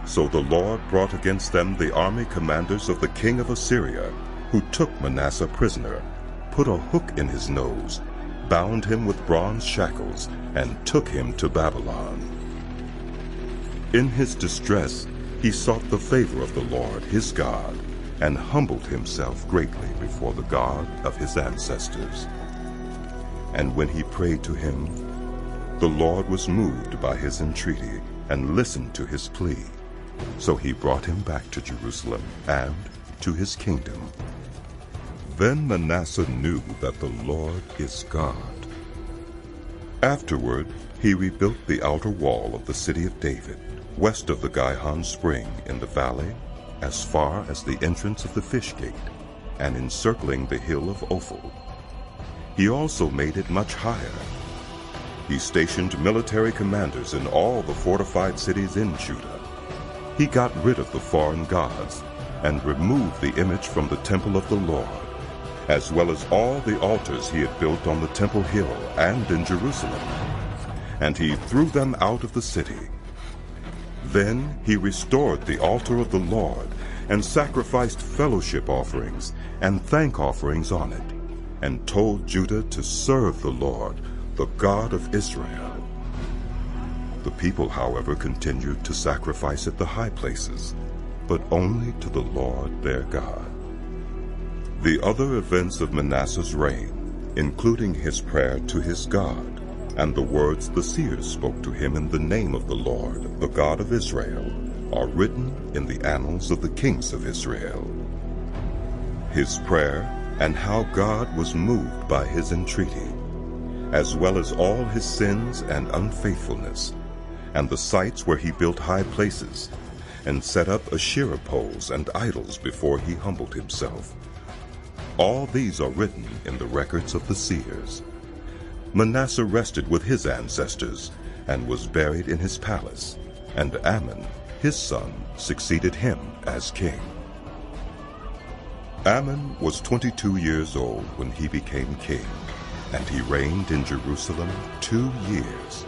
So the Lord brought against them the army commanders of the king of Assyria, who took Manasseh prisoner, put a hook in his nose, bound him with bronze shackles, and took him to Babylon. In his distress, he sought the favor of the Lord his God, and humbled himself greatly before the God of his ancestors. And when he prayed to him, the Lord was moved by his entreaty and listened to his plea. So he brought him back to Jerusalem and to his kingdom. Then Manasseh knew that the Lord is God. Afterward, he rebuilt the outer wall of the city of David, west of the Gihon Spring in the valley, as far as the entrance of the Fish Gate, and encircling the hill of Ophel. He also made it much higher. He stationed military commanders in all the fortified cities in Judah. He got rid of the foreign gods and removed the image from the temple of the Lord, as well as all the altars he had built on the temple hill and in Jerusalem. And he threw them out of the city. Then he restored the altar of the Lord and sacrificed fellowship offerings and thank offerings on it, and told Judah to serve the Lord, the God of Israel. The people, however, continued to sacrifice at the high places, but only to the Lord their God. The other events of Manasseh's reign, including his prayer to his God, and the words the seers spoke to him in the name of the Lord, the God of Israel, are written in the annals of the kings of Israel. His prayer and how God was moved by his entreaty, as well as all his sins and unfaithfulness, and the sites where he built high places, and set up Asherah poles and idols before he humbled himself. All these are written in the records of the seers. Manasseh rested with his ancestors, and was buried in his palace, and Amon, his son, succeeded him as king. Amon was 22 years old when he became king, and he reigned in Jerusalem 2 years.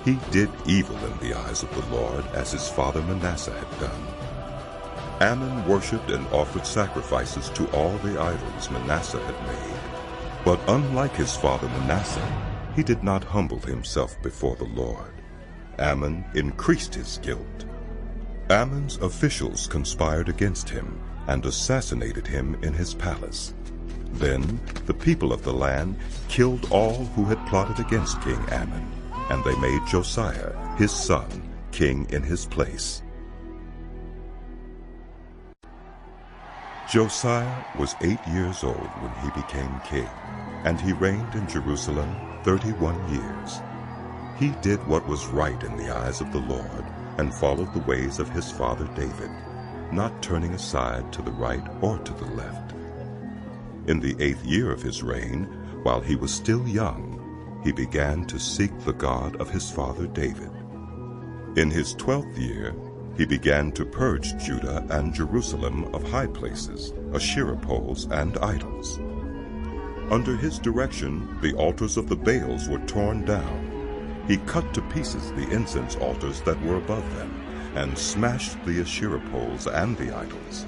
He did evil in the eyes of the Lord, as his father Manasseh had done. Amon worshipped and offered sacrifices to all the idols Manasseh had made. But unlike his father Manasseh, he did not humble himself before the Lord. Amon increased his guilt. Amon's officials conspired against him and assassinated him in his palace. Then the people of the land killed all who had plotted against King Amon, and they made Josiah, his son, king in his place. Josiah was 8 years old when he became king, and he reigned in Jerusalem 31 years. He did what was right in the eyes of the Lord, and followed the ways of his father David, not turning aside to the right or to the left. In the 8th year of his reign, while he was still young, he began to seek the God of his father David. In his 12th year, he began to purge Judah and Jerusalem of high places, Asherah poles, and idols. Under his direction, the altars of the Baals were torn down. He cut to pieces the incense altars that were above them, and smashed the Asherah poles and the idols.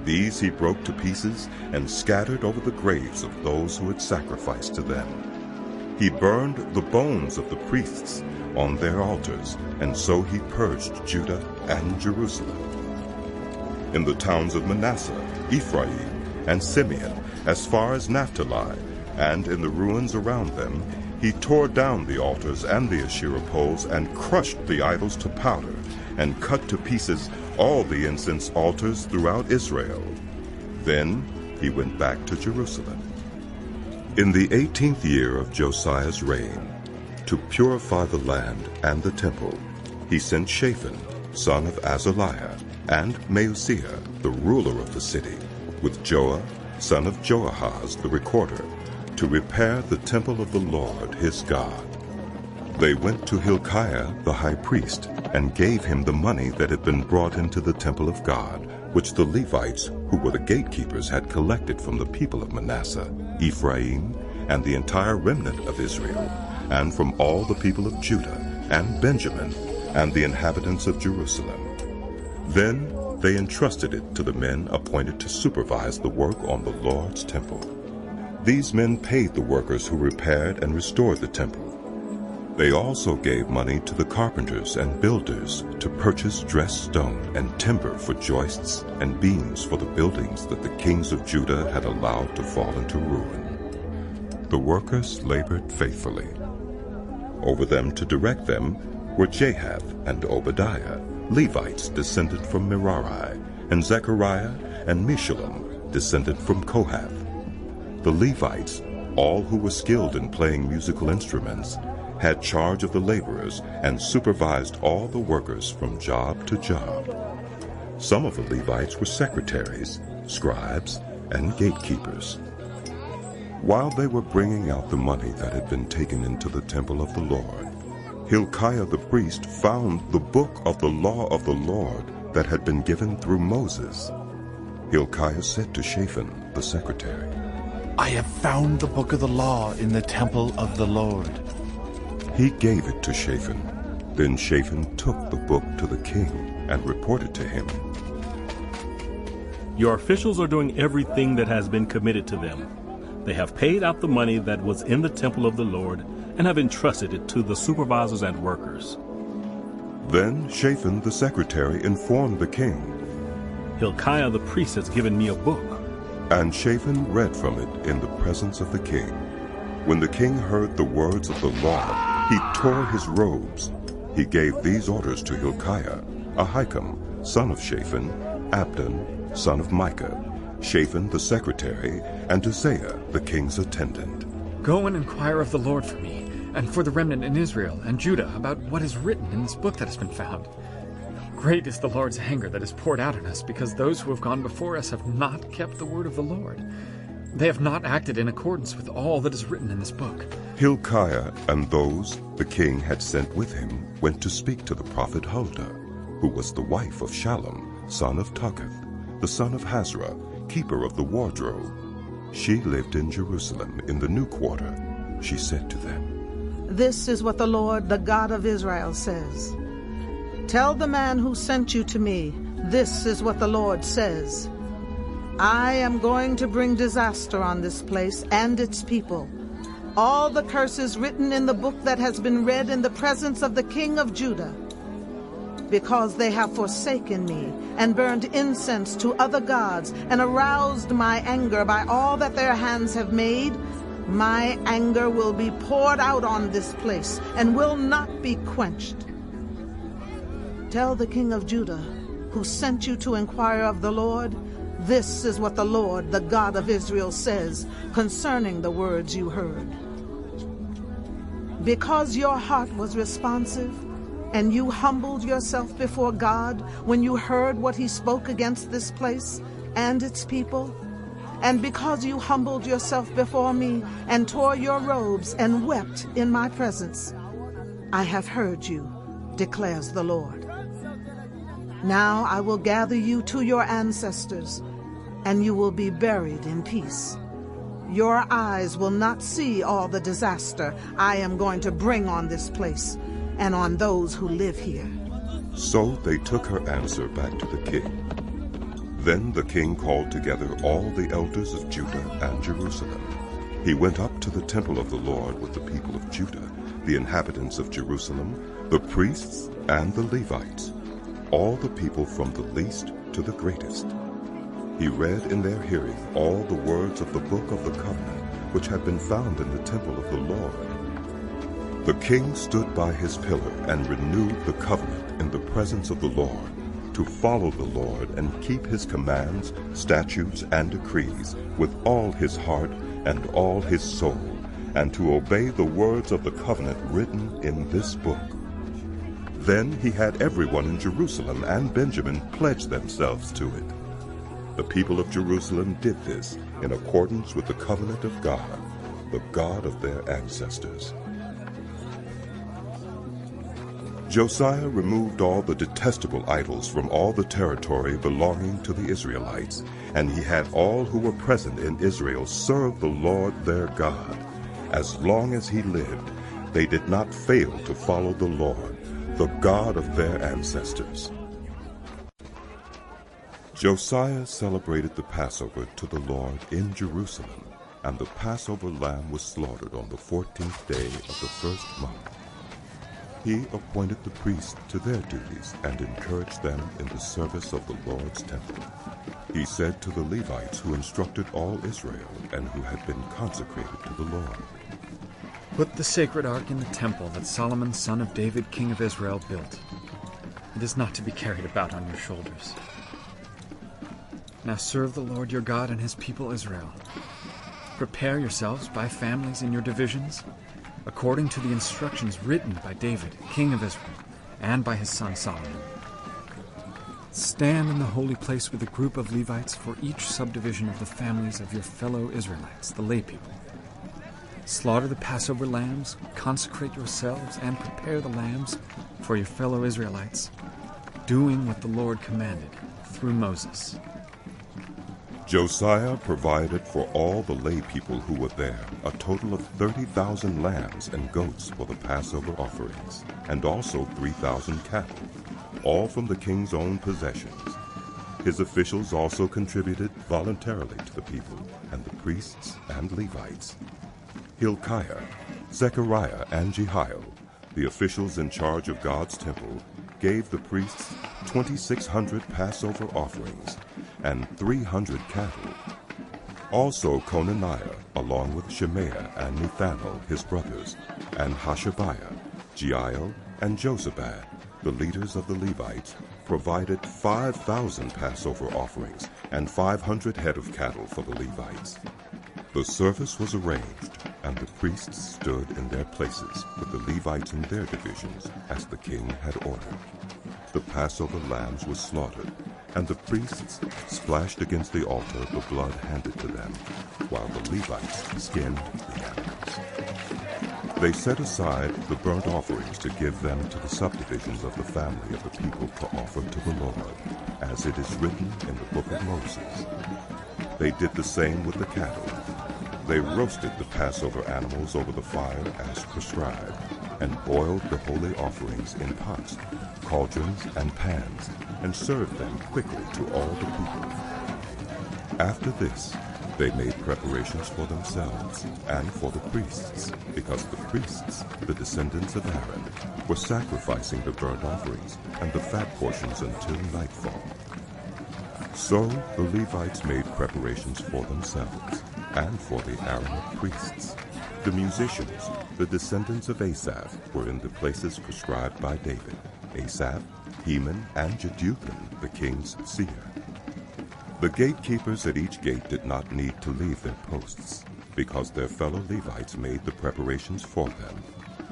These he broke to pieces and scattered over the graves of those who had sacrificed to them. He burned the bones of the priests on their altars, and so he purged Judah and Jerusalem. In the towns of Manasseh, Ephraim, and Simeon, as far as Naphtali, and in the ruins around them, he tore down the altars and the Asherah poles, and crushed the idols to powder, and cut to pieces all the incense altars throughout Israel. Then he went back to Jerusalem. In the 18th year of Josiah's reign, to purify the land and the temple, he sent Shaphan, son of Azaliah, and Maaseiah, the ruler of the city, with Joah, son of Joahaz, the recorder, to repair the temple of the Lord his God. They went to Hilkiah the high priest, and gave him the money that had been brought into the temple of God, which the Levites, who were the gatekeepers, had collected from the people of Manasseh, Ephraim, and the entire remnant of Israel, and from all the people of Judah, and Benjamin, and the inhabitants of Jerusalem. Then they entrusted it to the men appointed to supervise the work on the Lord's temple. These men paid the workers who repaired and restored the temple. They also gave money to the carpenters and builders to purchase dressed stone and timber for joists and beams for the buildings that the kings of Judah had allowed to fall into ruin. The workers labored faithfully. Over them to direct them were Jahath and Obadiah, Levites descended from Merari, and Zechariah and Meshullam, descended from Kohath. The Levites, all who were skilled in playing musical instruments, had charge of the laborers and supervised all the workers from job to job. Some of the Levites were secretaries, scribes, and gatekeepers. While they were bringing out the money that had been taken into the temple of the Lord, Hilkiah the priest found the book of the law of the Lord that had been given through Moses. Hilkiah said to Shaphan the secretary, I have found the book of the law in the temple of the Lord. He gave it to Shaphan. Then Shaphan took the book to the king and reported to him, Your officials are doing everything that has been committed to them. They have paid out the money that was in the temple of the Lord and have entrusted it to the supervisors and workers. Then Shaphan the secretary informed the king, Hilkiah the priest has given me a book. And Shaphan read from it in the presence of the king. When the king heard the words of the law, he tore his robes. He gave these orders to Hilkiah, Ahikam, son of Shaphan, Abdon, son of Micah, Shaphan the secretary, and Uzziah, the king's attendant. Go and inquire of the Lord for me, and for the remnant in Israel and Judah, about what is written in this book that has been found. Great is the Lord's anger that is poured out on us, because those who have gone before us have not kept the word of the Lord. They have not acted in accordance with all that is written in this book. Hilkiah and those the king had sent with him went to speak to the prophet Huldah, who was the wife of Shallum, son of Tuggeth, the son of Hazra, keeper of the wardrobe. She lived in Jerusalem in the new quarter. She said to them, This is what the Lord, the God of Israel, says. Tell the man who sent you to me, this is what the Lord says. I am going to bring disaster on this place and its people. All the curses written in the book that has been read in the presence of the king of Judah. Because they have forsaken me and burned incense to other gods and aroused my anger by all that their hands have made, my anger will be poured out on this place and will not be quenched. Tell the king of Judah, who sent you to inquire of the Lord, this is what the Lord, the God of Israel, says concerning the words you heard. Because your heart was responsive, and you humbled yourself before God when you heard what he spoke against this place and its people, and because you humbled yourself before me and tore your robes and wept in my presence, I have heard you, declares the Lord. Now I will gather you to your ancestors, and you will be buried in peace. Your eyes will not see all the disaster I am going to bring on this place and on those who live here. So they took her answer back to the king. Then the king called together all the elders of Judah and Jerusalem. He went up to the temple of the Lord with the people of Judah, the inhabitants of Jerusalem, the priests and the Levites, all the people from the least to the greatest. He read in their hearing all the words of the book of the covenant, which had been found in the temple of the Lord. The king stood by his pillar and renewed the covenant in the presence of the Lord, to follow the Lord and keep his commands, statutes, and decrees with all his heart and all his soul, and to obey the words of the covenant written in this book. Then he had everyone in Jerusalem and Benjamin pledge themselves to it. The people of Jerusalem did this in accordance with the covenant of God, the God of their ancestors. Josiah removed all the detestable idols from all the territory belonging to the Israelites, and he had all who were present in Israel serve the Lord their God. As long as he lived, they did not fail to follow the Lord, the God of their ancestors. Josiah celebrated the Passover to the Lord in Jerusalem, and the Passover lamb was slaughtered on the 14th day of the first month. He appointed the priests to their duties and encouraged them in the service of the Lord's temple. He said to the Levites who instructed all Israel and who had been consecrated to the Lord, Put the sacred ark in the temple that Solomon, son of David, king of Israel, built. It is not to be carried about on your shoulders. Now serve the Lord your God and his people Israel. Prepare yourselves by families in your divisions, according to the instructions written by David, king of Israel, and by his son Solomon. Stand in the holy place with a group of Levites for each subdivision of the families of your fellow Israelites, the laypeople. Slaughter the Passover lambs, consecrate yourselves, and prepare the lambs for your fellow Israelites, doing what the Lord commanded through Moses. Josiah provided for all the lay people who were there a total of 30,000 lambs and goats for the Passover offerings, and also 3,000 cattle, all from the king's own possessions. His officials also contributed voluntarily to the people and the priests and Levites. Hilkiah, Zechariah, and Jehiel, the officials in charge of God's temple, gave the priests 2,600 Passover offerings and 300 cattle. Also Conaniah, along with Shemaiah and Nethanel, his brothers, and Hashabiah, Jeiel, and Josabad, the leaders of the Levites, provided 5,000 Passover offerings and 500 head of cattle for the Levites. The service was arranged, and the priests stood in their places with the Levites in their divisions, as the king had ordered. The Passover lambs were slaughtered, and the priests splashed against the altar the blood handed to them, while the Levites skinned the animals. They set aside the burnt offerings to give them to the subdivisions of the family of the people to offer to the Lord, as it is written in the book of Moses. They did the same with the cattle. They roasted the Passover animals over the fire as prescribed, and boiled the holy offerings in pots, cauldrons, and pans, and served them quickly to all the people. After this, they made preparations for themselves and for the priests, because the priests, the descendants of Aaron, were sacrificing the burnt offerings and the fat portions until nightfall. So the Levites made preparations for themselves and for the Aaronite priests. The musicians, the descendants of Asaph, were in the places prescribed by David: Asaph, Heman, and Jeduthun, the king's seer. The gatekeepers at each gate did not need to leave their posts, because their fellow Levites made the preparations for them.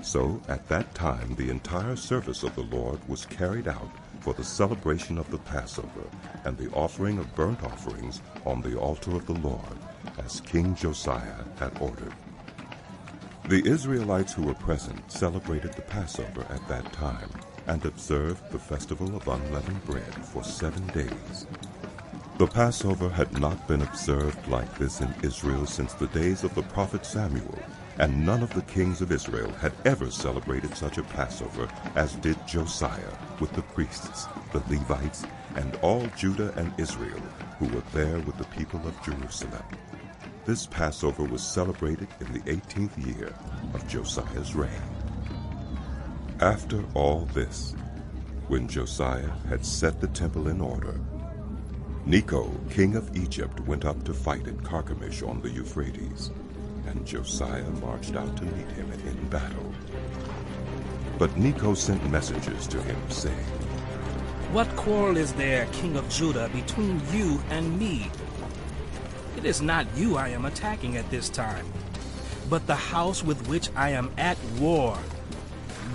So at that time the entire service of the Lord was carried out for the celebration of the Passover and the offering of burnt offerings on the altar of the Lord, as King Josiah had ordered. The Israelites who were present celebrated the Passover at that time and observed the festival of unleavened bread for 7 days. The Passover had not been observed like this in Israel since the days of the prophet Samuel, and none of the kings of Israel had ever celebrated such a Passover as did Josiah with the priests, the Levites, and all Judah and Israel who were there with the people of Jerusalem. This Passover was celebrated in the 18th year of Josiah's reign. After all this, when Josiah had set the temple in order, Necho, king of Egypt, went up to fight at Carchemish on the Euphrates, and Josiah marched out to meet him in battle. But Necho sent messengers to him, saying, "What quarrel is there, king of Judah, between you and me? It is not you I am attacking at this time, but the house with which I am at war.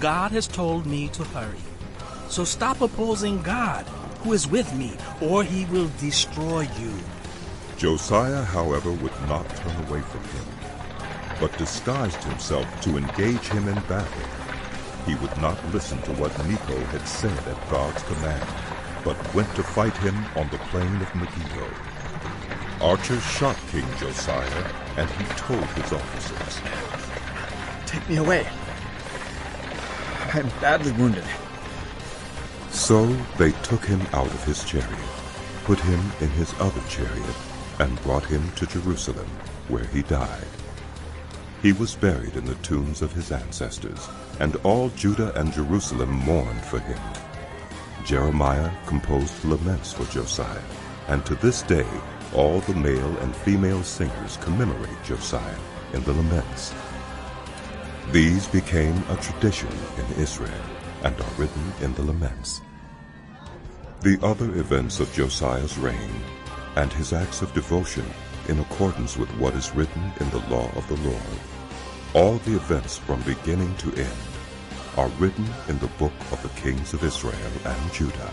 God has told me to hurry. So stop opposing God, who is with me, or he will destroy you." Josiah, however, would not turn away from him, but disguised himself to engage him in battle. He would not listen to what Necho had said at God's command, but went to fight him on the plain of Megiddo. Archers shot King Josiah, and he told his officers, "Take me away. I am badly wounded." So they took him out of his chariot, put him in his other chariot, and brought him to Jerusalem, where he died. He was buried in the tombs of his ancestors, and all Judah and Jerusalem mourned for him. Jeremiah composed laments for Josiah, and to this day all the male and female singers commemorate Josiah in the laments. These became a tradition in Israel and are written in the laments. The other events of Josiah's reign and his acts of devotion in accordance with what is written in the law of the Lord, All the events from beginning to end are written in the book of the kings of Israel and Judah.